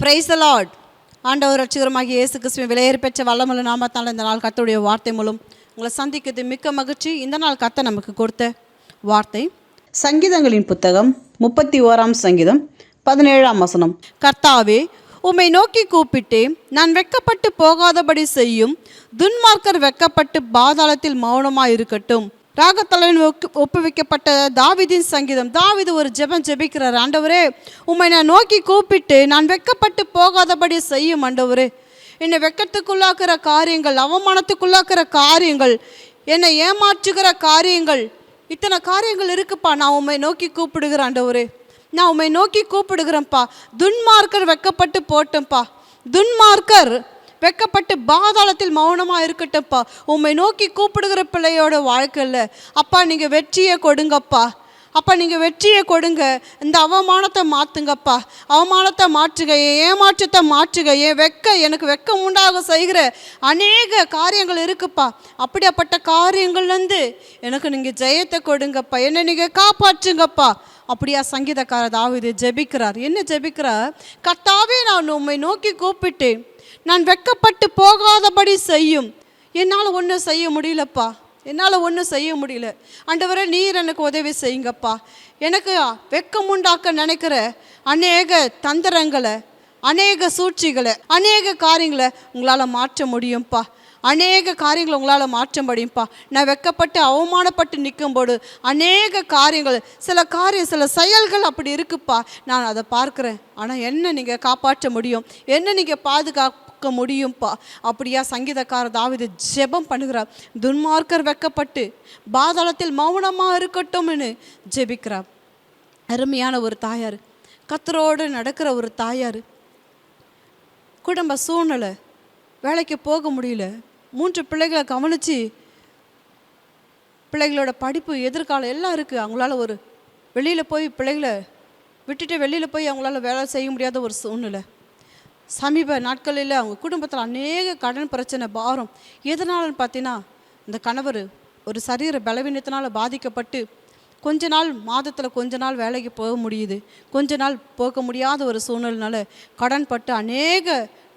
Praise the Lord. ஆண்டவர் ரட்சகருமாகிய இயேசு கிறிஸ்துவின் விலையேற பெற்ற வல்லமுள்ள நாமத்தால் இந்த நாள் கர்த்தருடைய வார்த்தை மூலம் உங்களை சந்திக்கிறது மிக்க மகிழ்ச்சி. இந்த நாள் கர்த்தர் நமக்கு கொடுத்த வார்த்தை சங்கீதங்களின் புத்தகம் 31 சங்கீதம் 17 வசனம். கர்த்தாவே, உம்மை நோக்கி கூப்பிட்டு நான் வெட்கப்பட்டு போகாதபடி செய்யும். துன்மார்க்கர் வெட்கப்பட்டு பாதாளத்தில் மௌனமாக இருக்கட்டும். ராகத்தலைவன் ஒப்புவிக்கப்பட்ட தாவீதின் சங்கீதம். தாவீது ஒரு ஜெபம் ஜெபிக்கிறார். ஆண்டவரே, உம்மை நான் நோக்கி கூப்பிட்டு நான் வெட்கப்பட்டு போகாதபடி செய்யும். ஆண்டவரே, என்னை வெட்கத்துக்குள்ளாக்குற காரியங்கள், அவமானத்துக்குள்ளாக்குற காரியங்கள், என்னை ஏமாற்றுகிற காரியங்கள், இத்தனை காரியங்கள் இருக்குப்பா. நான் உம்மை நோக்கி கூப்பிடுகிறேன் ஆண்டவரே, நான் உம்மை நோக்கி கூப்பிடுகிறேன்ப்பா. துன்மார்க்கர் வெட்கப்பட்டு போட்டோம்ப்பா. துன்மார்க்கர் வெட்கப்பட்டு பாதாளத்தில் மௌனமாக இருக்கட்டும்ப்பா. உம்மை நோக்கி கூப்பிடுகிற பிள்ளையோட வாழ்க்கையில் அப்பா நீங்கள் வெற்றியை கொடுங்கப்பா. அப்பா நீங்கள் வெற்றியை கொடுங்க. இந்த அவமானத்தை மாற்றுங்கப்பா. அவமானத்தை மாற்றுக, என் ஏமாற்றத்தை மாற்றுக. எனக்கு வெட்கம் உண்டாக செய்கிற அநேக காரியங்கள் இருக்குப்பா. அப்படியாப்பட்ட காரியங்கள்லேருந்து எனக்கு நீங்கள் ஜெயத்தை கொடுங்கப்பா. என்னை நீங்கள் காப்பாற்றுங்கப்பா. அப்படியா சங்கீதக்கார தாவீது ஜெபிக்கிறார். என்ன ஜெபிக்கிறார்? கர்த்தாவே, நான் உம்மை நோக்கி கூப்பிட்டு நான் வெட்கப்பட்டு போகாதபடி செய்யும். என்னால் ஒன்றும் செய்ய முடியலப்பா, என்னால் ஒன்றும் செய்ய முடியல. ஆண்டவரே, நீர் எனக்கு உதவி செய்யுங்கப்பா. எனக்கு வெட்கம் உண்டாக்க நினைக்கிற அநேக தந்திரங்களை, அநேக சூழ்ச்சிகளை, அநேக காரியங்களை உங்களால் மாற்ற முடியும்ப்பா. அநேக காரியங்களை உங்களால் மாற்ற முடியும்ப்பா. நான் வெட்கப்பட்டு அவமானப்பட்டு நிற்கும்போது அநேக காரியங்கள், சில செயல்கள் அப்படி இருக்குப்பா. நான் அதை பார்க்குறேன். ஆனால் என்ன நீங்கள் காப்பாற்ற முடியும், என்ன நீங்கள் பாதுகாக்க முடியும்ப்பா. அப்படியா சங்கீதக்கார தாவீது ஜெபம் பண்ணுகிறார். துன்மார்க்கர் வெட்கப்பட்டு பாதாளத்தில் மௌனமாக இருக்கட்டும்னு ஜெபிக்கிறார். அருமையான ஒரு தாயார், கர்த்தரோடு நடக்கிற ஒரு தாயார். குடும்ப சூழ்நிலை, வேலைக்கு போக முடியல, 3 பிள்ளைகளை கவனித்து, பிள்ளைகளோட படிப்பு, எதிர்காலம் எல்லாம் இருக்குது. அவங்களால ஒரு வெளியில் போய் பிள்ளைகளை விட்டுட்டு வெளியில் போய் அவங்களால வேலை செய்ய முடியாத ஒரு சூழ்நிலை. சமீப நாட்களில் அவங்க குடும்பத்தில் அநேக கடன் பிரச்சனை, பாரம். எதனாலன்னு பார்த்தீங்கன்னா, இந்த கணவர் ஒரு சரீர பலவீனத்தினால் பாதிக்கப்பட்டு மாதத்தில் கொஞ்ச நாள் வேலைக்கு போக முடியுது, கொஞ்ச நாள் போக முடியாத ஒரு சூழ்நிலைனால கடன் பட்டு அநேக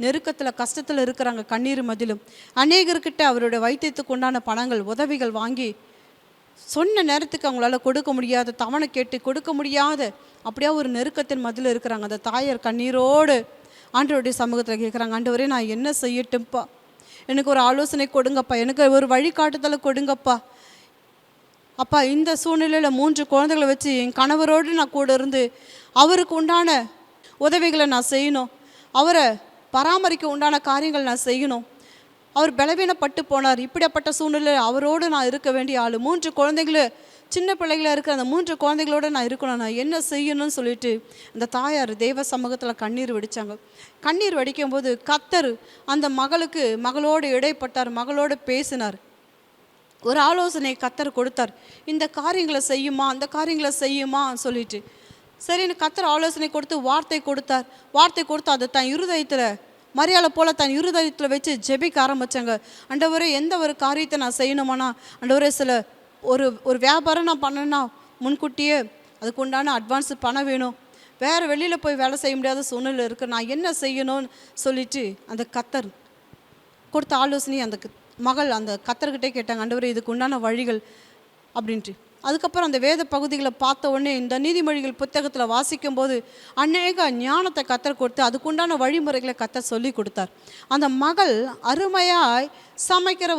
நெருக்கத்தில், கஷ்டத்தில் இருக்கிறாங்க. கண்ணீர் மதிலும் அநேகர்கிட்ட அவருடைய வைத்தியத்துக்கு உண்டான பணங்கள், உதவிகள் வாங்கி சொன்ன நேரத்துக்கு அவங்களால கொடுக்க முடியாத, தவணை கேட்டு கொடுக்க முடியாத அப்படியா ஒரு நெருக்கத்தின் மதில் இருக்கிறாங்க. அந்த தாயார் கண்ணீரோடு ஆண்டவருடைய சமூகத்தில் கேட்குறாங்க. ஆண்டவரே, நான் என்ன செய்யட்டும்ப்பா, எனக்கு ஒரு ஆலோசனை கொடுங்கப்பா, எனக்கு ஒரு வழிகாட்டுதலை கொடுங்கப்பா. அப்பா, இந்த சூழ்நிலையில் 3 குழந்தைகளை வச்சு என் கணவரோடு நான் கூட இருந்து அவருக்கு உண்டான உதவிகளை நான் செய்யணும், அவரை பராமரிக்க உண்டான காரியங்கள் நான் செய்யணும். அவர் பலவீனப்பட்டு போனார். இப்படிப்பட்ட சூழ்நிலை அவரோடு நான் இருக்க வேண்டிய ஆள். 3 குழந்தைங்களு, சின்ன பிள்ளைகளாக இருக்கிற அந்த 3 குழந்தைகளோடு நான் இருக்கணும். நான் என்ன செய்யணும்னு சொல்லிட்டு அந்த தாயார் தெய்வ சமூகத்தில் கண்ணீர் வடித்தாங்க. கண்ணீர் வடிக்கும்போது கர்த்தர் அந்த மகளோடு இடைப்பட்டார், மகளோடு பேசினார். ஒரு ஆலோசனை கர்த்தர் கொடுத்தார். இந்த காரியங்களை செய்யுமா, அந்த காரியங்களை செய்யுமா சொல்லிட்டு. சரின்னு கர்த்தர் ஆலோசனை கொடுத்து வார்த்தை கொடுத்து அதை தன் இருதயத்தில், மரியாதை போல் தன் இருதயத்தில் வச்சு ஜெபிக்க ஆரம்பித்தாங்க. ஆண்டவரே, எந்த ஒரு காரியத்தை நான் செய்யணுமானா, ஆண்டவரே, ஒரு வியாபாரம் நான் பண்ணேன்னா முன்கூட்டியே அதுக்கு உண்டான அட்வான்ஸ் பணம் வேணும், வேறு வெளியில் போய் வேலை செய்ய முடியாத சூழ்நிலை இருக்குது, நான் என்ன செய்யணும்னு சொல்லிட்டு அந்த கர்த்தர் கொடுத்த ஆலோசனை அந்த மகள் அந்த கர்த்தர்கிட்டே கேட்டாங்க. ஆண்டவரே, இதுக்கு உண்டான வழிகள் அப்படின்ட்டு. அதுக்கப்புறம் அந்த வேத பகுதிகளை பார்த்த உடனே இந்த நீதிமொழிகள் புத்தகத்தில் வாசிக்கும்போது அநேக ஞானத்தை கர்த்தர் கொடுத்து அதுக்குண்டான வழிமுறைகளை கர்த்தர் சொல்லி கொடுத்தார். அந்த மகள் அருமையாக சமைக்கிற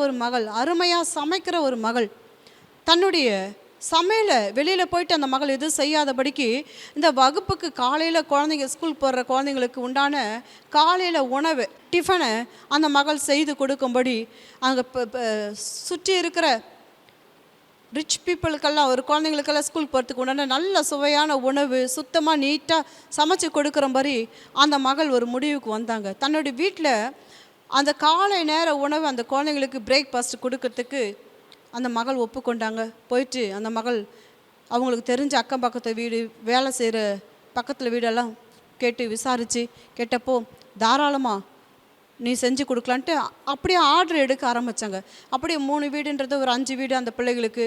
ஒரு மகள். தன்னுடைய சமையலை வெளியில் போயிட்டு அந்த மகள் எதுவும் செய்யாதபடிக்கு இந்த வகுப்புக்கு காலையில் குழந்தைங்க ஸ்கூல் போடுற குழந்தைங்களுக்கு உண்டான காலையில் உணவு டிஃபனை அந்த மகள் செய்து கொடுக்கும்படி அங்கே சுற்றி இருக்கிற ரிச் பீப்புளுக்கெல்லாம், ஒரு குழந்தைங்களுக்கெல்லாம் ஸ்கூல் போகிறதுக்கு உண்டான நல்ல சுவையான உணவு சுத்தமாக நீட்டாக சமைச்சு கொடுக்குறபடி அந்த மகள் ஒரு முடிவுக்கு வந்தாங்க. தன்னுடைய வீட்டில் அந்த காலை நேர உணவு அந்த குழந்தைங்களுக்கு பிரேக்ஃபாஸ்ட் கொடுக்கறதுக்கு அந்த மகள் ஒப்புக்கொண்டாங்க. போயிட்டு அந்த மகள் அவங்களுக்கு தெரிஞ்ச அக்கம் பக்கத்து வீடு, வேலை செய்கிற பக்கத்தில் வீடெல்லாம் கேட்டு விசாரித்து கேட்டப்போ தாராளமாக நீ செஞ்சு கொடுக்கலான்ட்டு அப்படியே ஆர்டர் எடுக்க ஆரம்பித்தாங்க. அப்படியே 3 வீடுன்றது ஒரு 5 வீடு அந்த பிள்ளைகளுக்கு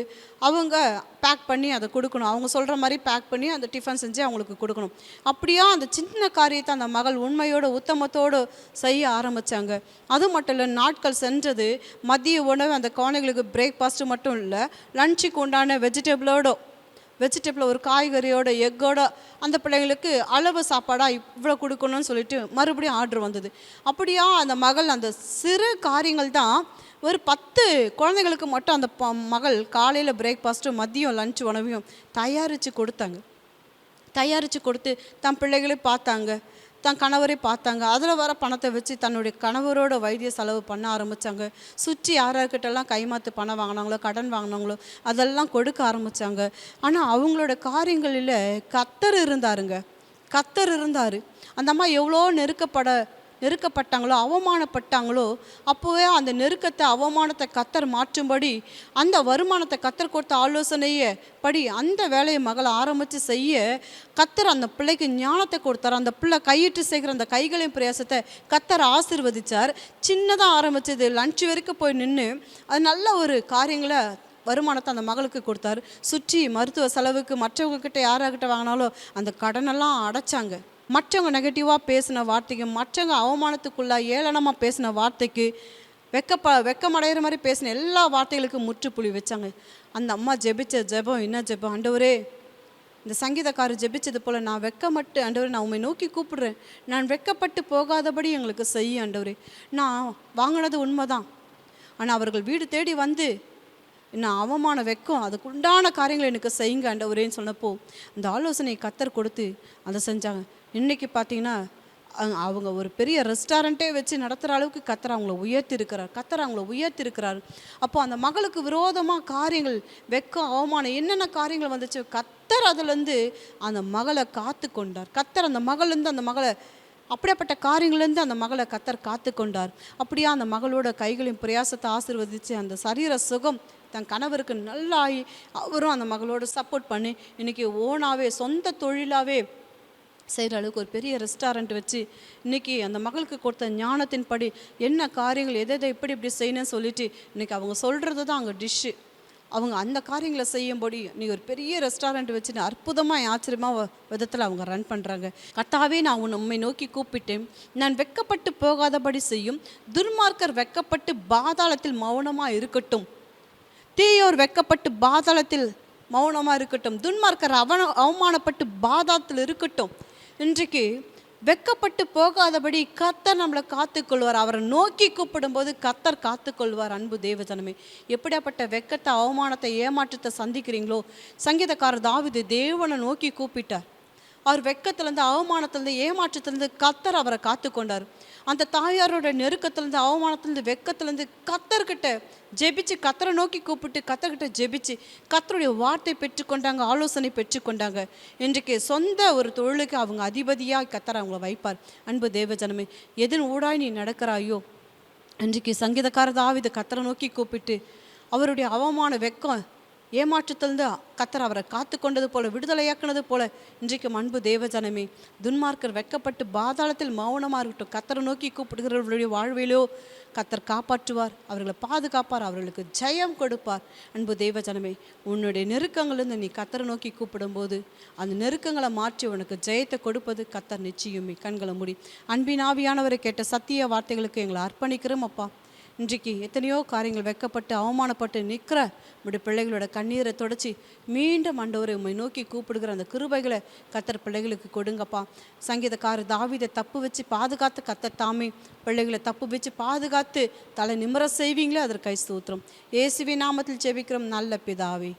அவங்க பேக் பண்ணி அதை கொடுக்கணும். அவங்க சொல்கிற மாதிரி பேக் பண்ணி அந்த டிஃபன் செஞ்சு அவங்களுக்கு கொடுக்கணும். அப்படியா அந்த சின்ன காரியத்தை அந்த மகள் உண்மையோடு உத்தமத்தோடு செய்ய ஆரம்பித்தாங்க. அது மட்டும் இல்லை, நாட்கள் சென்றது. மதிய உணவு அந்த குழந்தைங்களுக்கு பிரேக்ஃபாஸ்ட்டு மட்டும் இல்லை, லஞ்சுக்கு உண்டான வெஜிடபிள் ஒரு காய்கறியோட எக்கோட அந்த பிள்ளைங்களுக்கு அளவு சாப்பாடாக இவ்வளோ கொடுக்கணும்னு சொல்லிட்டு மறுபடியும் ஆர்டர் வந்தது. அப்படியா அந்த மகள் அந்த சிறு காரியங்கள் தான் ஒரு 10 குழந்தைங்களுக்கு மட்டும் அந்த மகள் காலையில் பிரேக்ஃபாஸ்ட்டு மதியம் லஞ்ச் உணவையும் தயாரித்து கொடுத்து தன் பிள்ளைகளே பார்த்தாங்க, தன் கணவரை பார்த்தாங்க. அதில் வர பணத்தை வச்சு தன்னுடைய கணவரோட வைத்திய செலவு பண்ண ஆரம்பித்தாங்க. சுற்றி யார்கிட்டலாம் கைமாற்று பணம் வாங்கினாங்களோ, கடன் வாங்கினாங்களோ அதெல்லாம் கொடுக்க ஆரம்பித்தாங்க. ஆனால் அவங்களோட காரியங்களில் கர்த்தர் இருந்தார். அந்த அம்மா எவ்வளோ நெருக்கப்பட்டாங்களோ, அவமானப்பட்டாங்களோ, அப்போவே அந்த நெருக்கத்தை அவமானத்தை கர்த்தர் மாற்றும்படி அந்த வருமானத்தை கர்த்தர் கொடுத்த ஆலோசனையை படி அந்த வேலையை மகள் ஆரம்பித்து செய்ய கர்த்தர் அந்த பிள்ளைக்கு ஞானத்தை கொடுத்தார். அந்த பிள்ளை கையிட்டு செய்கிற அந்த கைகளின் பிரயாசத்தை கர்த்தர் ஆசீர்வதித்தார். சின்னதாக ஆரம்பித்தது லஞ்ச் வரைக்கும் போய் நின்று அது நல்ல ஒரு காரியங்களை வருமானத்தை அந்த மகளுக்கு கொடுத்தாரு. சுற்றி மருத்துவ செலவுக்கு மற்றவங்கக்கிட்ட யாராகிட்ட வாங்கினாலும் அந்த கடனெல்லாம் அடைச்சாங்க. மற்றவங்க நெகட்டிவாக பேசின வார்த்தைக்கு, மற்றவங்க அவமானத்துக்குள்ளே ஏளனமாக பேசின வார்த்தைக்கு, வெக்கமடைகிற மாதிரி பேசின எல்லா வார்த்தைகளுக்கும் முற்றுப்புள்ளி வச்சாங்க. அந்த அம்மா ஜெபிச்ச ஜெபம் என்ன ஜெபம்? ஆண்டவரே, இந்த சங்கீதக்காரர் ஜெபிச்சது போல் நான் வெக்கப்பட்டு, ஆண்டவரே நான் உண்மை நோக்கி கூப்பிடுறேன், நான் வெக்கப்பட்டு போகாதபடி எங்களுக்கு செய்ய ஆண்டவரே. நான் வாங்கினது உண்மைதான், ஆனால் அவர்கள் வீடு தேடி வந்து நான் அவமான வெக்கம் அதுக்கு உண்டான காரியங்களை எனக்கு செய்யுங்க ஆண்டவரேன்னு சொன்னப்போ அந்த ஆலோசனையை கர்த்தர் கொடுத்து அதை செஞ்சாங்க. இன்றைக்கி பார்த்தீங்கன்னா அவங்க ஒரு பெரிய ரெஸ்டாரண்ட்டே வச்சு நடத்துகிற அளவுக்கு கர்த்தர் அவங்கள உயர்த்திருக்கிறார். அப்போது அந்த மகளுக்கு விரோதமாக காரியங்கள், வெக்கம், அவமானம் என்னென்ன காரியங்கள் வந்துச்சு, கர்த்தர் அதுலேருந்து அந்த மகளை காத்து கொண்டார். கர்த்தர் அந்த மகள்லேருந்து அந்த மகளை அப்படியாப்பட்ட காரியங்கள்லேருந்து அந்த மகளை கர்த்தர் காத்து கொண்டார். அப்படியா அந்த மகளோட கைகளின் பிரயாசத்தை ஆசீர்வதித்து அந்த சரீர சுகம் தன் கணவருக்கு நல்லாகி அவரும் அந்த மகளோட சப்போர்ட் பண்ணி இன்றைக்கி ஓனாகவே சொந்த தொழிலாகவே செய்கிற அளவுக்கு ஒரு பெரிய ரெஸ்டாரண்ட் வச்சு இன்றைக்கி அந்த மகளுக்கு கொடுத்த ஞானத்தின்படி என்ன காரியங்கள் எதை இப்படி செய்யணும்னு சொல்லிட்டு இன்றைக்கி அவங்க சொல்கிறது தான் அங்கே டிஷ்ஷு. அவங்க அந்த காரியங்களை செய்யும்படி நீ ஒரு பெரிய ரெஸ்டாரண்ட் வச்சுட்டு அற்புதமாக ஆச்சரியமாக விதத்தில் அவங்க ரன் பண்ணுறாங்க. கர்த்தாவே, நான் உண்மை நோக்கி கூப்பிட்டேன், நான் வெக்கப்பட்டு போகாதபடி செய்யும். துன்மார்க்கர் வெக்கப்பட்டு பாதாளத்தில் மௌனமாக இருக்கட்டும், தீயோர் வெக்கப்பட்டு பாதாளத்தில் மௌனமாக இருக்கட்டும், துன்மார்க்கர் அவமானப்பட்டு பாதாளத்தில் இருக்கட்டும். இன்றைக்கு வெக்கப்பட்டு போகாதபடி கர்த்தர் நம்மளை காத்துக்கொள்வார். அவரை நோக்கி கூப்பிடும்போது கர்த்தர் காத்துக்கொள்வார். அன்பு தேவஜனமே, எப்படியாப்பட்ட வெக்கத்தை, அவமானத்தை, ஏமாற்றத்தை சந்திக்கிறீங்களோ, சங்கீதக்காரர் தாவீது தேவனை நோக்கி கூப்பிட்டார். அவர் வெக்கத்திலேருந்து, அவமானத்திலேருந்து, ஏமாற்றத்திலேருந்து கர்த்தர் அவரை காத்து கொண்டார். அந்த தாயாரோட நெருக்கத்திலேருந்து, அவமானத்திலேருந்து, வெக்கத்திலேருந்து கர்த்தர்கிட்ட ஜெபிச்சு, கர்த்தரை நோக்கி கூப்பிட்டு கர்த்தர்கிட்ட ஜெபிச்சு கர்த்தருடைய வார்த்தை பெற்றுக்கொண்டாங்க, ஆலோசனை பெற்றுக்கொண்டாங்க. இன்றைக்கு சொந்த ஒரு தொழிலுக்கு அவங்க அதிபதியாக கர்த்தர் அவங்கள வைப்பார். அன்பு தேவஜனமே, எதன் ஊடாய் நீ நடக்கிறாயோ, இன்றைக்கு சங்கீதக்காரர் தாவீது கர்த்தரை நோக்கி கூப்பிட்டு அவருடைய அவமான வெக்கம், ஏமாற்றத்திலிருந்து கர்த்தர் அவரை காத்து கொண்டது போல, விடுதலையாக்குனது போல இன்றைக்கு அன்பு தேவஜனமே, துன்மார்க்கர் வெக்கப்பட்டு பாதாளத்தில் மௌனமாக இருக்கட்டும். கர்த்தரை நோக்கி கூப்பிடுகிறவர்களுடைய வாழ்விலோ கர்த்தர் காப்பாற்றுவார், அவர்களை பாதுகாப்பார், அவர்களுக்கு ஜெயம் கொடுப்பார். அன்பு தேவஜனமே, உன்னுடைய நெருக்கங்கள்லேருந்து நீ கர்த்தரை நோக்கி கூப்பிடும்போது அந்த நெருக்கங்களை மாற்றி உனக்கு ஜெயத்தை கொடுப்பது கர்த்தர் நிச்சயமே. கண்களை மூடி அன்பின் ஆவியானவரை கேட்ட சத்திய வார்த்தைகளுக்கு எங்களை அர்ப்பணிக்கிறோம் அப்பா. இன்றைக்கு எத்தனையோ காரியங்கள் வெக்கப்பட்டு அவமானப்பட்டு நிற்கிற உடைய பிள்ளைகளோட கண்ணீரை தொடச்சி மீண்டும் ஆண்டவரை உம்மை நோக்கி கூப்பிடுகிற அந்த கிருபைகளை கர்த்தர் பிள்ளைகளுக்கு கொடுங்கப்பா. சங்கீதக்காரர் தாவீதை தப்பு வச்சு பாதுகாத்து கர்த்தர் தாமே பிள்ளைகளை தப்பு வச்சு பாதுகாத்து தலை நிமிர செய்வீங்களே, அதற்கு ஸ்தோத்திரம். இயேசுவின் நாமத்தில் ஜெபிக்கிறோம் நல்ல பிதாவே,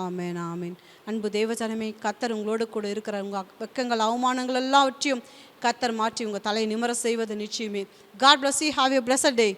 ஆமேன் ஆமேன். அன்பு தேவஜனமே, கர்த்தர் உங்களோடு கூட இருக்கிற உங்கள் வெக்கங்கள், அவமானங்கள் எல்லாவற்றையும் கர்த்தர் மாற்றி உங்கள் தலை நிமிர செய்வது நிச்சயமே. God bless you. Have a blessed day.